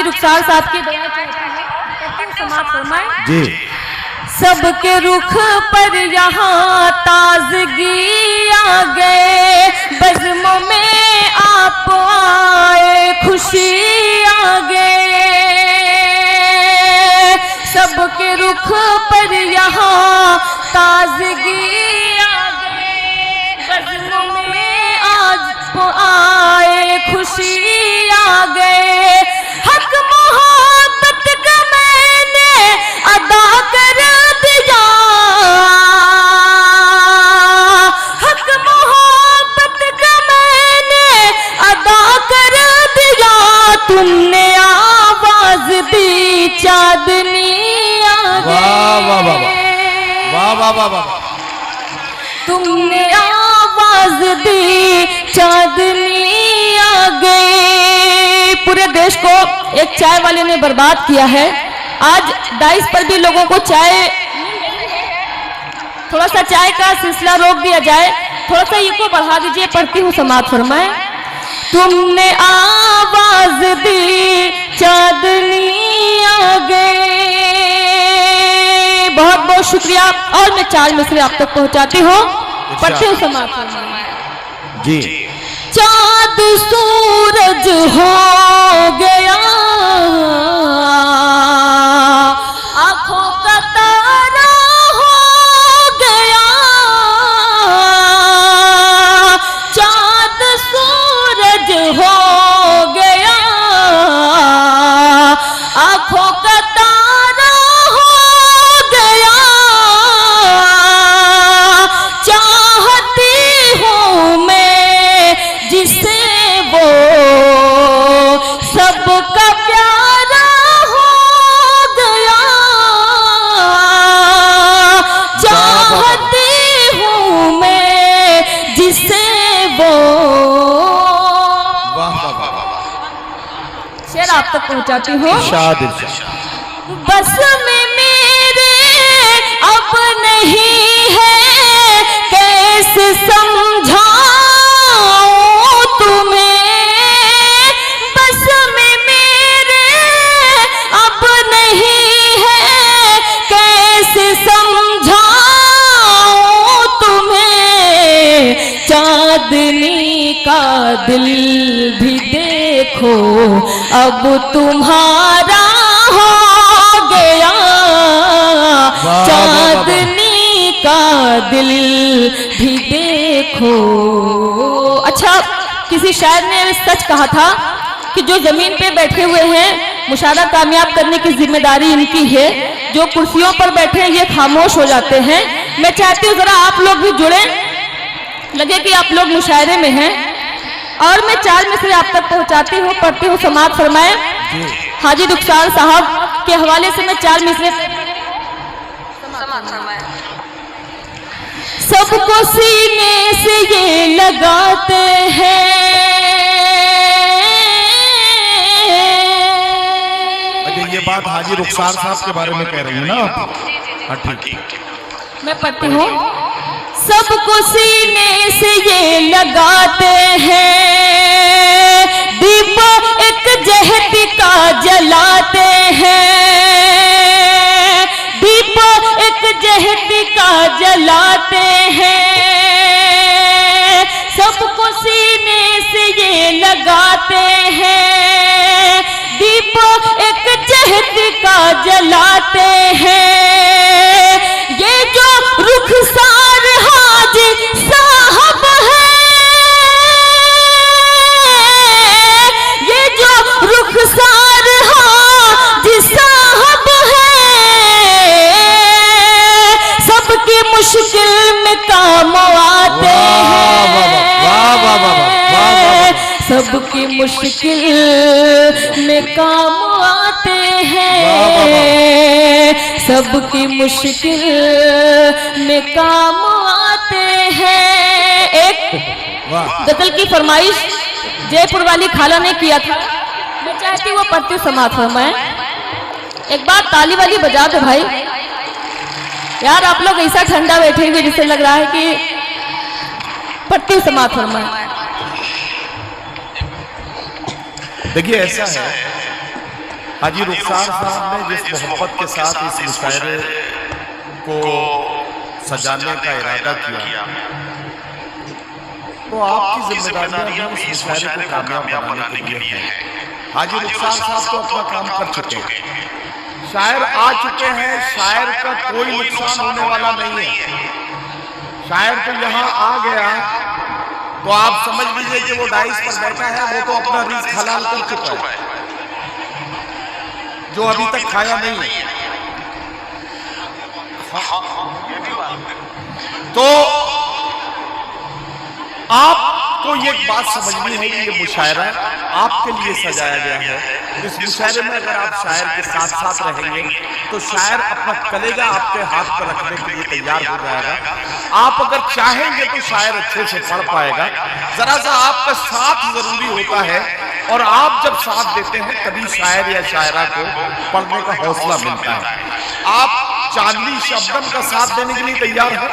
हाजी रुखसार साहब की दुआ चाहती हूँ, समाप्त फरमाएं जी। सबके रुख पर यहाँ ताजगी आ गए, बज़्म में आप आए खुशी आ गए। सबके रुख पर यहाँ ताजगी आ गए, बज़्म में आज आए खुशी आ गए। हक मोहब्बत का मैंने अदा कर दिया, हक मोहब्बत का मैंने अदा कर दिया। तुमने आवाज दी चांदनी आ वाह वाह वाह वाह वाह वाह वाह। तुमने आवाज दी चांदनी आ गई। पूरे देश को एक चाय वाले ने बर्बाद किया है। आज डाइस पर भी लोगों को चाय, थोड़ा सा चाय का सिलसिला रोक दिया जाए, थोड़ा सा इको बढ़ा दीजिए। पढ़ती हूँ, समाप्त फरमाएं। तुमने आवाज दी चांदनी आ गई। बहुत बहुत शुक्रिया। और मैं 4 मिसरे आप तक पहुंचाती हूँ, पढ़ती हूँ, समाप्त फरमाएं जी। चाँद सूरज हो गया, आंखों का तारा हो गया। चाँद सूरज हो गया, आंखों का तारा हो गया। चाहती हूँ मैं जिसे वो सबका प्यारा हो गया। चाहती हूँ मैं जिसे वो। वाह वाह वाह वाह। शेर आप तक पहुंचाती हूँ। इरशाद इरशाद। बस में मेरे अब नहीं है, कैसे समझाऊं तुम्हें। बस में मेरे अब नहीं है, कैसे समझाऊं तुम्हें। चांदनी का दिल भी देखो अब तुम्हारा हो गया। चांदनी का दिल भी देखो। अच्छा, किसी शायर ने सच कहा था कि जो जमीन पे बैठे हुए हैं मुशायरा कामयाब करने की जिम्मेदारी इनकी है, जो कुर्सियों पर बैठे हैं ये खामोश हो जाते हैं। मैं चाहती हूँ जरा आप लोग भी जुड़े, लगे कि आप लोग मुशायरे में हैं। और मैं 4 मिसरे आप तक पहुंचाती हूँ, पढ़ती हूँ, समाप्त फरमाएं। हाजी रुखसार साहब के हवाले से मैं 4 मिसरे सबको सीने से ये लगाते हैं। अच्छा, ये बात हाजी रुखसार साहब के बारे में कह रही है ना आप? हाँ ठीक। मैं पढ़ती हूँ। सबको सीने से ये लगाते हैं, दीप एक जहती का जलाते हैं। दीप एक जहती का जलाते हैं। सबको सीने से ये लगाते हैं, दीप एक जहती का जलाते हैं। ये जो रुखसार हाजी साहब है, ये जो रुखसार हाजी साहब है, सबकी मुश्किल में काम आते हैं। सबकी मुश्किल में काम आते हैं। सबकी मुश्किल में काम आते हैं। एक गजल की फरमाइश जयपुर वाली खाला ने किया था, मैं चाहती वो पढ़ती समाप्त फरमाएं। एक बार ताली वाली बजा दो भाई। यार आप लोग ऐसा ठंडा बैठे हुए जिससे लग रहा है कि पढ़ती समाप्त फरमाएं। देखिए ऐसा है हाजी रुखसार साहब ने जिस मोहब्बत के साथ इस मुशायरे को सजाने का इरादा किया, तो आपकी जिम्मेदारियां भी इस मुशायरे को कामयाब बनाने के लिए है। हाजी रुखसार साहब तो अपना काम कर चुके हैं, शायर आ चुके हैं, शायर का कोई नुकसान होने वाला नहीं है। शायर तो यहाँ आ गया तो आप समझ लीजिए कि वो डाइस पर बैठा है, वो तो अपना रिस्क हलाल कर चुका है, जो अभी तक खाया नहीं है। तो आपको ये बात समझनी है कि ये मुशायरा आपके लिए सजाया गया है। इस मुशायरे में अगर आप शायर के साथ साथ रहेंगे तो शायर अपना कलेजा आपके हाथ पर रखने के लिए तैयार हो जाएगा। आप अगर चाहेंगे तो शायर अच्छे से पढ़ पाएगा। जरा सा आपका साथ जरूरी होता है, और आप जब साथ देते हैं तभी शायर या शायरा को पढ़ने का हौसला मिलता है। आप चांदनी शबनम का साथ देने के लिए तैयार हैं?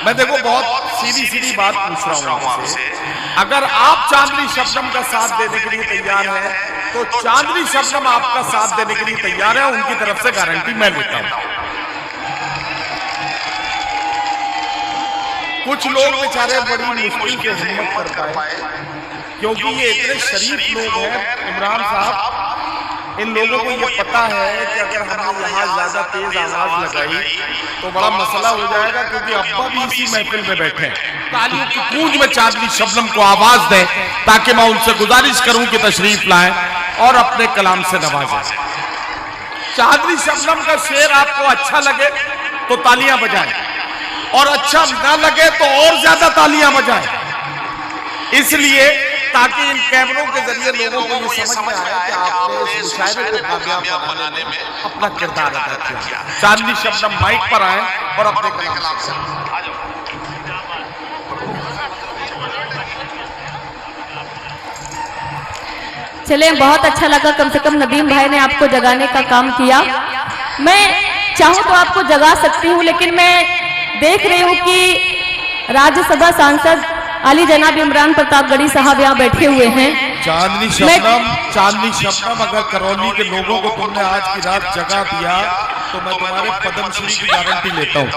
मैं देखो बहुत सीधी बात पूछ रहा हूं आपसे। अगर आप चांदनी शबनम का साथ देने के लिए तैयार हैं तो चांदनी शबनम आपका साथ देने के लिए तैयार है, उनकी तरफ से गारंटी मैं लेता हूं। कुछ लोग बेचारे बड़ी मुश्किल से हिम्मत कर पाए, क्योंकि ये इतने शरीफ लोग हैं इमरान साहब, इन लोगों को ये पता है कि अगर हमने यहाँ ज्यादा तेज आवाज लगाई तो बड़ा मसला हो जाएगा, क्योंकि अब्बा भी इसी महफिल में बैठे हैं। तालियों की गूंज में चांदनी शबनम को आवाज दें ताकि मैं उनसे गुजारिश करूं कि तशरीफ लाएं और अपने कलाम से नवाजें। चांदनी शबनम का शेर आपको अच्छा लगे तो तालियां बजाएं, और अच्छा ना लगे तो और ज्यादा तालियां बजाएं, इसलिए ताकि इन कैमरों के जरिए लोगों को ये समझ में आए कि आपने इस मुशायरे को कामयाब बनाने में अपना किरदार अदा किया। चांदनी शबनम माइक पर आए और अपने कलाम से आ जाओ। चले, बहुत अच्छा लगा, कम से कम नदीम भाई ने आपको जगाने का काम किया। मैं चाहूं तो आपको जगा सकती हूं, लेकिन मैं देख रही हूं कि राज्यसभा सांसद अली जनाब इमरान प्रतापगढ़ी साहब यहाँ बैठे हुए हैं। चांदनी शबनम, अगर करौली के लोगों को तुमने आज की रात जगा दिया तो मैं तुम्हारे पद्मश्री की गारंटी लेता हूँ।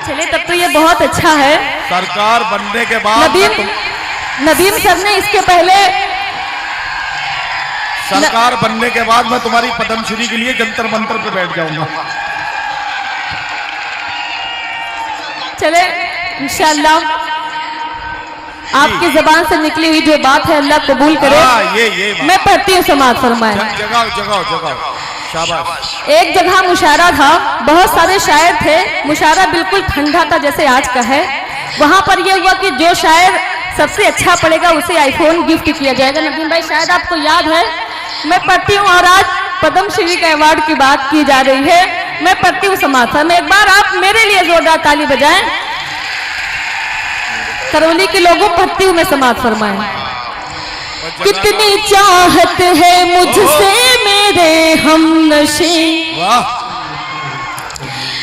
चलिए, तब तो ये बहुत अच्छा है। सरकार बनने के बाद नदीम सर ने इसके पहले सरकार बनने के बाद मैं तुम्हारी पद्मश्री के लिए जंतर मंतर पे बैठ जाऊंगा। चले, इंशाअल्लाह आपकी जबान से निकली हुई जो बात है अल्लाह कबूल करे। ये मैं पढ़ती हूँ, समाज फरमाए। जगाओ, शाबाश। एक जगह मुशायरा था, बहुत सारे शायर थे, मुशायरा बिल्कुल ठंडा था जैसे आज का है। वहां पर यह हुआ कि जो शायर सबसे अच्छा पड़ेगा उसे आईफोन गिफ्ट किया जाएगा। नदीम भाई, शायद आपको याद है, मैं पढ़ती हूँ, और आज पद्मश्री के अवार्ड की बात की जा रही है। मैं पढ़ती हूँ समाज में, एक बार आप मेरे लिए जोरदार ताली बजाएं। करौली के लोगों, पढ़ती हूँ मैं, समाज फरमाएं। कितनी चाहत है मुझसे मेरे हमनशी,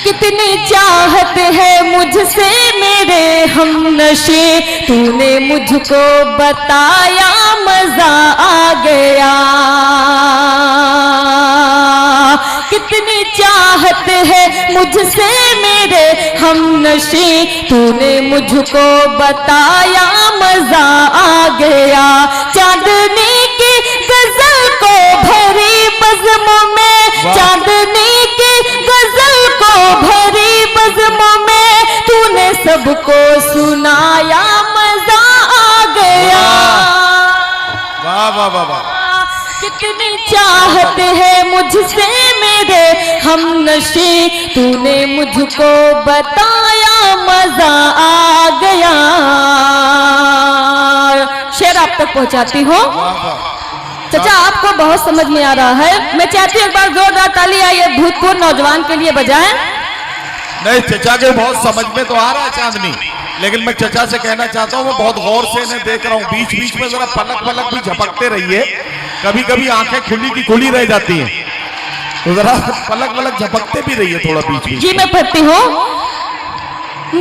कितनी चाहत है मुझसे मेरे हमनशी, तूने मुझको बताया मजा आ गया। कितनी चाहत है मुझसे मेरे हमनशी, तूने मुझको बताया मजा आ गया। चांदनी की गजल को भरी बज़्म में, चांदनी की गजल को भरी बज़्म में, तूने सबको सुनाया मजा आ गया। वाह वाह वाह वाह। कितनी चाहत है मुझसे मेरे हमनशी, तूने मुझको बताया मजा आ गया। शेर आप तक पहुंचाती हूँ। चाचा, आपको बहुत समझ में आ रहा है। मैं चाहती हूँ एक बार जोरदार ताली आइए भूतपूर्व नौजवान के लिए बजाएं। नहीं, चचा के बहुत समझ में तो आ रहा है चांदनी, लेकिन मैं चचा से कहना चाहता हूँ, मैं बहुत गौर से इन्हें देख रहा हूँ। बीच बीच में जरा पलक भी झपकते रहिए, कभी कभी आंखें खुली की खुली रह जाती हैं, तो जरा पलक झपकते भी रहिए थोड़ा बीच बीच। जी, मैं पढ़ती हूँ।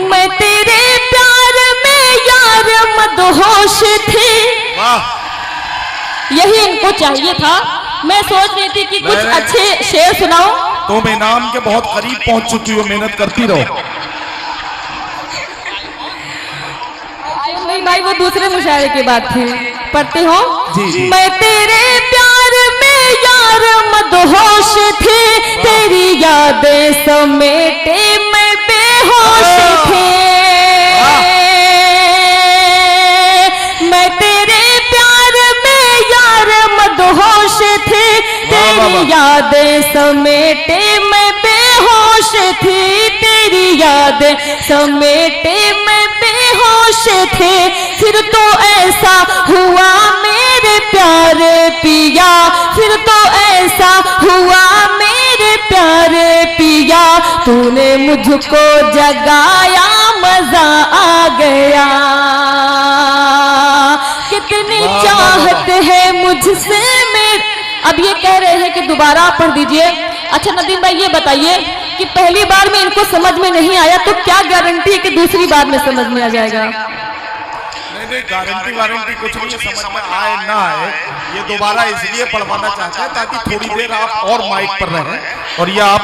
मैं तेरे प्यार में यार मदहोश थी, यही इनको चाहिए था। मैं सोच रही थी कि कुछ अच्छे शेर सुनाओ। तुम इनाम के बहुत करीब पहुंच चुकी हो, मेहनत करती रहो। नहीं भाई, वो दूसरे मुशायरे की बात थी। पढ़ते हो? जी। मैं तेरे प्यार में यार मदहोश थी, तेरी यादें समेटे मैं बेहोश थी। मैं तेरे प्यार में यार मदहोश थी, तेरी यादें समेटे मैं बेहोश थी, तेरी यादें समेटे मैं बेहोश थे। फिर तो ऐसा हुआ मेरे प्यारे पिया, फिर तो ऐसा हुआ मेरे प्यारे पिया, तूने मुझको जगाया मजा आ गया। कितनी चाहत है मुझसे मेरे। अब ये कह रहे हैं कि दोबारा आप पढ़ दीजिए। अच्छा नदीम भाई, ये बताइए कि पहली बार में इनको समझ में नहीं आया तो क्या गारंटी है कि दूसरी बार में समझ में आ जाएगा? नहीं, गारंटी वारंटी कुछ नहीं, समझ में आए ना आए, ये दोबारा इसलिए पढ़वाना चाहता है ताकि थोड़ी देर आप और माइक पर रहें और ये आप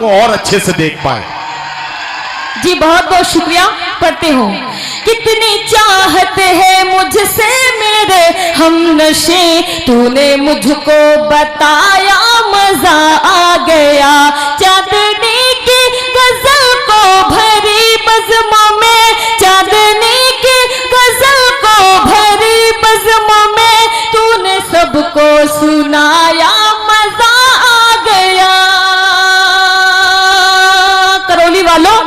को और अच्छे से देख पाए। जी बहुत बहुत शुक्रिया। पढ़ते हो? कितनी चाहत है मुझसे मेरे हमनशे, तूने मुझको बताया मजा आ गया। चांदनी की गजल को भरी बज़्मों में, चांदनी की गजल को भरी बज़्मों में, तूने सबको सुनाया मजा आ गया। करौली वालों,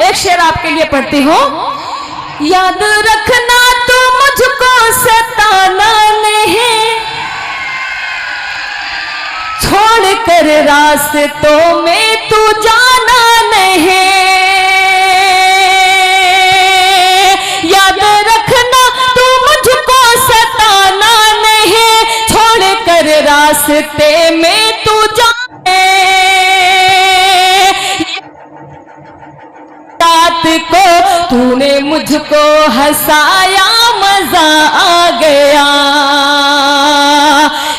एक शेर आपके लिए पढ़ती हूँ। याद रखना तू मुझको सताना नहीं, छोड़ कर रास्तों में तू जाना नहीं। याद रखना तू मुझको सताना नहीं, छोड़ कर रास्ते में तू जाना। रात को तूने मुझको हंसाया मजा आ गया।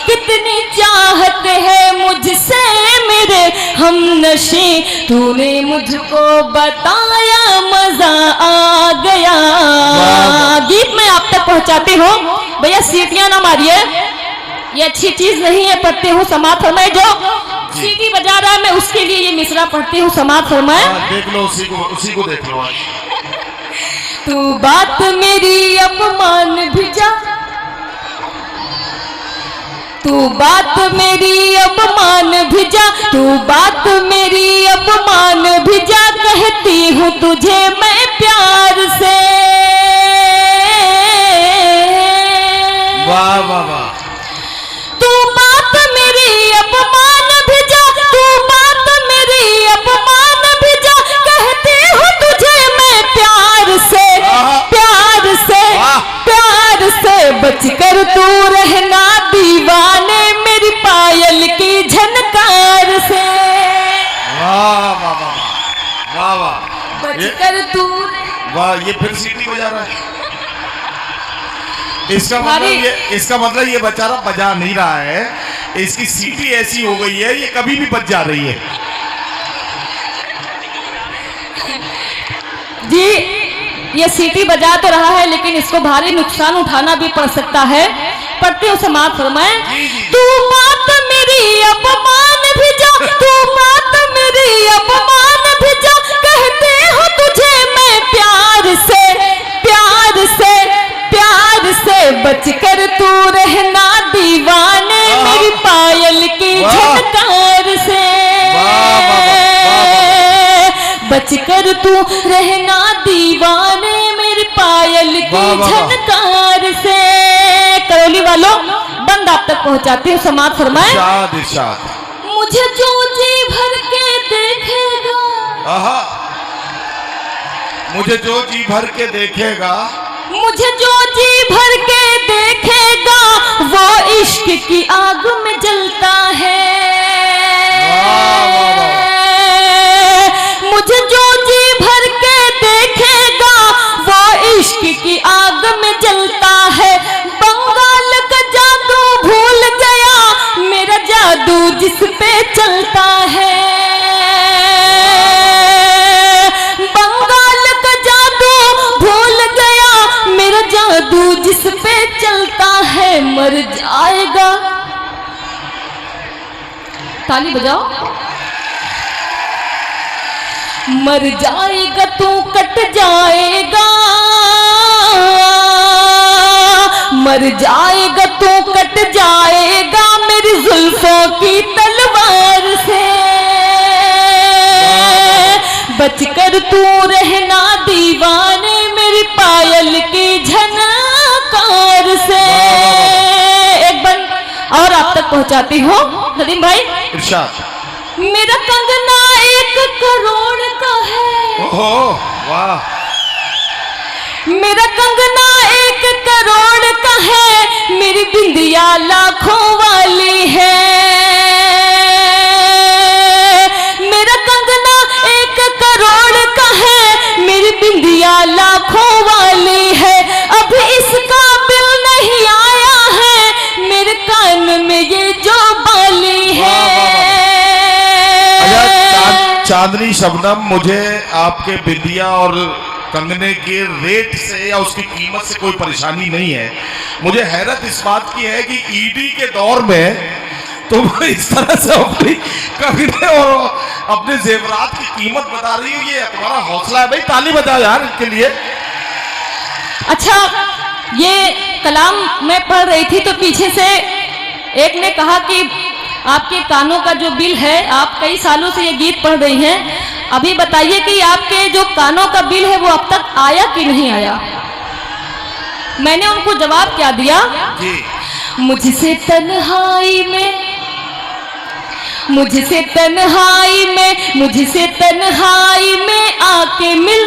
कितनी चाहत है मुझसे मेरे हमनशी, तूने मुझको बताया मजा आ गया। गीत में आप तक पहुंचाते हो भैया, सीटियां ना मारिए, ये अच्छी चीज नहीं है। पढ़ते हो समाप्त फरमाए। जो सीटी बजा रहा है मैं उसके लिए ये मिसरा पढ़ती हूँ, समाप्त फरमाए। देख लो, उसी को देख लो। तू बात मेरी अपमान भिजा, तू बात मेरी अपमान भिजा, तू बात मेरी अपमान भिजा, कहती हूँ तुझे मैं प्यार से। वाह वाह वाह। तू बात मेरी अपमान भिजा, तू बात मेरी अपमान भिजा, कहती हूँ तुझे मैं प्यार से, प्यार से, प्यार से। बचकर तू रहना दीवाने मेरी पायल की झनकार से। वाह वाह वाह वाह वाह। बचकर तू, वाह, ये फिर सीटी बजा रहा है। इसका मतलब ये बेचारा बजा नहीं रहा है, इसकी सीटी ऐसी हो गई है ये कभी भी बज जा रही है। जी ये सीटी बजा तो रहा है लेकिन इसको भारी नुकसान उठाना भी पड़ सकता है। पढ़ते हो समाप्त फरमाए। तू बात मेरी अपमान भिजा, तू बात मेरी अपमान भिजा, कहते हो तुझे मैं प्यार से, प्यार से, प्यार से। बचकर तू रहना दीवाने मेरी पायल की झनकार से। बचकर तू रहना दीवाने मेरी पायल की झनकार से। करौली वालों, बंद आप तक पहुंचाते हैं, समाप्त फरमाए। इरशाद, इरशाद। मुझे जो जी भर के देखेगा, मुझे जो जी भर के देखेगा, मुझे जो जी भर के देखेगा, वो इश्क की आग में जलता है। मुझे जो जी भर के देखेगा, वो इश्क ताली बजाओ। मर जाएगा तू कट जाएगा, मर जाएगा तू कट जाएगा मेरी जुल्फों की तलवार से। बचकर तू रहना दीवाने मेरी पायल की झनकार से। एक बार और आप तक पहुंचाती हूँ नदीम भाई। इरशाद। मेरा कंगना 1 करोड़ का है। ओहो वाह। मेरा कंगना 1 करोड़ का है, मेरी बिंदिया लाखों वाली है। मेरा कंगना 1 करोड़ का है, मेरी बिंदिया लाखों वाली है। अब इसका बिल नहीं आया है, मेरे कान में ये जो बाली है। चांदनी शबनम, मुझे आपके बिंदिया और कंगने के रेट से या उसकी कीमत से कोई परेशानी नहीं है। मुझे हैरत इस बात की है कि ईडी के दौर में तुम इस तरह से अपनी कंगने और अपने जेवरात की कीमत बता रही हो। ये तुम्हारा हौसला है भाई, ताली बजा यार इसके लिए। अच्छा, ये कलाम मैं पढ़ रही थी तो पीछे से एक ने कहा कि आपके कानों का जो बिल है, आप कई सालों से ये गीत पढ़ रही हैं, अभी बताइए कि आपके जो कानों का बिल है वो अब तक आया कि नहीं आया। मैंने उनको जवाब क्या दिया जी। मुझसे तन्हाई में, मुझसे तन्हाई में, मुझसे तन्हाई में आके मिल,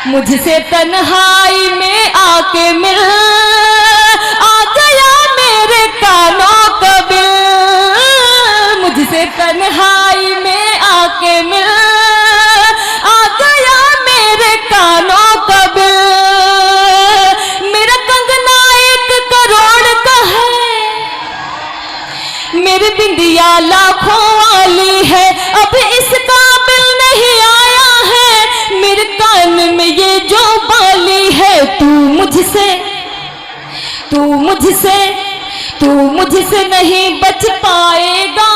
मुझसे तन्हाई में आके मिल, आ गया मेरे कानों का बिल। मुझसे तन्हाई में आके मिल, आ गया मेरे कानों का बिल। मेरा कंगना 1 करोड़ का है, मेरी बिंदिया लाखों वाली है। अब इसका बिल नहीं आया है, मेरे कान में ये जो बाली है। तू मुझसे, तू मुझसे, तू मुझसे नहीं बच पाएगा,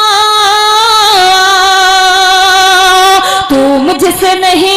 तू मुझसे नहीं